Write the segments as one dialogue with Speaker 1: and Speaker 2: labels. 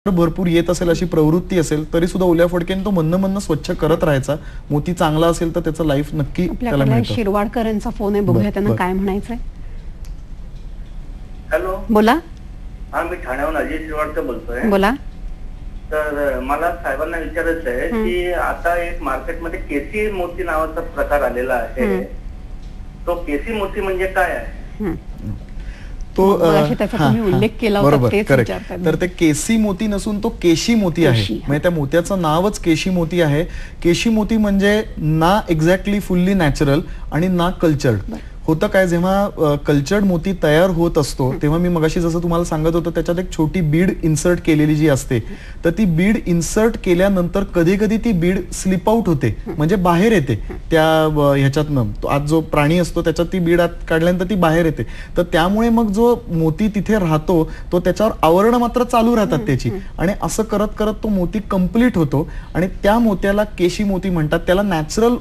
Speaker 1: भरपूर येत असेल अशी प्रवृत्ती असेल तरी सुद्धा ओल्या फडक्याने तो म्हणणं स्वच्छ करत राहायचा. मोती चांगला असेल तर त्याचं लाईफ नक्की त्याला मिळतं.
Speaker 2: शिरवाडकरांचा फोन आहे, बघूया त्यांना काय म्हणायचंय.
Speaker 3: हॅलो,
Speaker 2: बोला.
Speaker 3: हा, मी ठाण्याहून अजय शिरवाडकर बोलतोय.
Speaker 2: बोला.
Speaker 3: तर मला साहेबांना विचारायचं आहे की आता एक मार्केटमध्ये केसी मोती नावाचा प्रकार आलेला आहे. तो केसी मोती म्हणजे काय आहे?
Speaker 1: तो
Speaker 2: उल्लेख केला
Speaker 1: बरोबर, करेक्ट. तर ते केसी मोती नसून तो केशी मोती आहे. म्हणजे त्या मोत्याचं नावच केशी मोती आहे. केशी मोती म्हणजे ना एक्झॅक्टली फुल्ली नॅचरल आणि ना कल्चर्ड. होतं काय, जेव्हा कल्चर्ड मोती तयार होत असतो तेव्हा मी मगाशी जसं तुम्हाला सांगत होतो त्याच्यात एक छोटी बीड इन्सर्ट केलेली जी असते, तर ती बीड इन्सर्ट केल्यानंतर कधी कधी ती बीड स्लिप आउट होते, म्हणजे बाहेर येते त्या ह्याच्यातनं. आज जो प्राणी असतो त्याच्यात ती बीड आत काढल्यानंतर ती बाहेर येते. तर त्यामुळे मग जो मोती तिथे राहतो तो त्याच्यावर आवरण मात्र चालू राहतात त्याची, आणि असं करत करत तो मोती कम्प्लीट होतो. आणि त्या मोत्याला केशी मोती म्हणतात. त्याला नॅचरल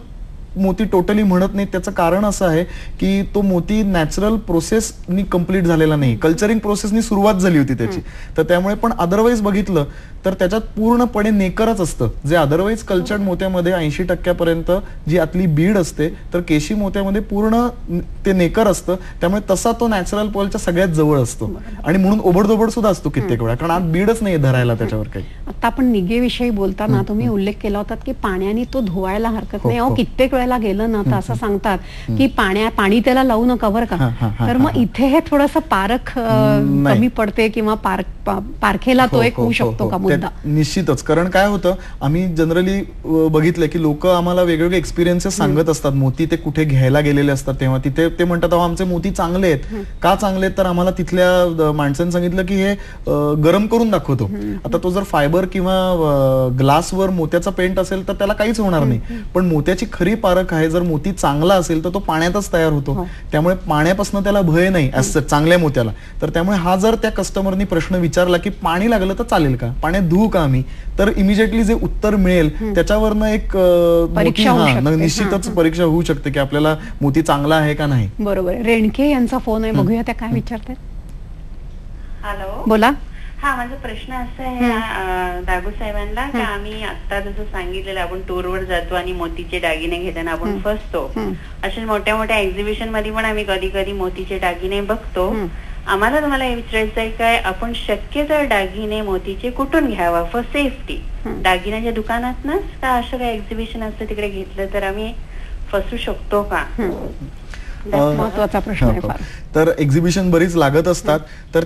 Speaker 1: मोती टोटली म्हणत नाही. त्याचं कारण असं आहे की तो मोती नॅचरल प्रोसेसनी कम्प्लीट झालेला नाही, कल्चरिंग प्रोसेसनी सुरुवात झाली होती त्याची. तर त्यामुळे पण अदरवाईज बघितलं तर त्याच्यात पूर्णपणे नेकरच असतं, जे अदरवाईज कल्चर्ड मोत्यामध्ये 80% जी आतली बीड असते, तर केशी मोत्यामध्ये पूर्ण ते नेकर असतं. त्यामुळे तसा तो नॅचरल पर्लच्या सगळ्यात जवळ असतो आणि म्हणून ओबडधोबड सुद्धा असतो कित्येक वेळा, कारण आत बीडच नाही धरायला त्याच्यावर काही.
Speaker 2: आता आपण निगेविषयी बोलताना तुम्ही उल्लेख केला होता की पाण्याने तो धुवायला हरकत नाही. अहो, कित्येक वेळेला गेलं ना तर असं सांगतात की पाणी त्याला लावू नका बरं का. तर मग इथे हे थोडंसं पारख कमी पडते किंवा पारखेला तो एक होऊ शकतो का मुद्दा?
Speaker 1: निश्चितच. कारण काय होतं, आम्ही जनरली बघितलं की लोक आम्हाला वेगवेगळे एक्सपिरियन्सेस सांगत असतात. मोती ते कुठे घ्यायला गेलेले असतात तेव्हा तिथे ते म्हणतात आमचे मोती चांगले आहेत. का चांगले आहेत? तर आम्हाला तिथल्या माणसांनी सांगितलं की हे गरम करून दाखवतो. आता तो जर फायबर किंवा ग्लासवर मोत्याचा पेंट असेल तर त्याला काहीच होणार नाही, पण मोत्याची खरी पारख आहे, जर मोती चांगला असेल तर तो पाण्यातच तयार होतो. त्यामुळे पाण्यापासून त्याला भय नाही चांगल्या मोत्याला. तर त्यामुळे हा जर त्या कस्टमरनी प्रश्न विचारला की पाणी लागलं तर चालेल का, पाण्यात धुवू का आम्ही, तर इमिजिएटली जे उत्तर मिळेल त्याच्यावरनं एक निश्चितच परीक्षा होऊ शकते की आपल्याला मोती चांगला आहे का नाही.
Speaker 2: बरोबर. रेणके यांचा फोन आहे, बघूया त्या काय विचारतात.
Speaker 4: हॅलो,
Speaker 2: बोला.
Speaker 4: हा, माझा प्रश्न असा आहे दागू साहेबांना की आम्ही आता जसं सांगितलेलं आपण टूरवर जातो आणि मोतीचे दागिने घेताना आपण फसतो. अशा मोठ्या मोठ्या एक्झिबिशन मध्ये पण आम्ही कधी कधी मोतीचे दागिने बघतो. आम्हाला तुम्हाला हे विचारायचं आहे काय, आपण शक्यतो दागिने मोतीचे कुठून घ्यावा फॉर सेफ्टी? दागिन्याच्या दुकानातनच का असं काही एक्झिबिशन असतं तिकडे घेतलं तर आम्ही फसू शकतो का?
Speaker 2: महत्वाचा प्रश्न आहे.
Speaker 1: तर एक्झिबिशन बरीच लागत असतात, तर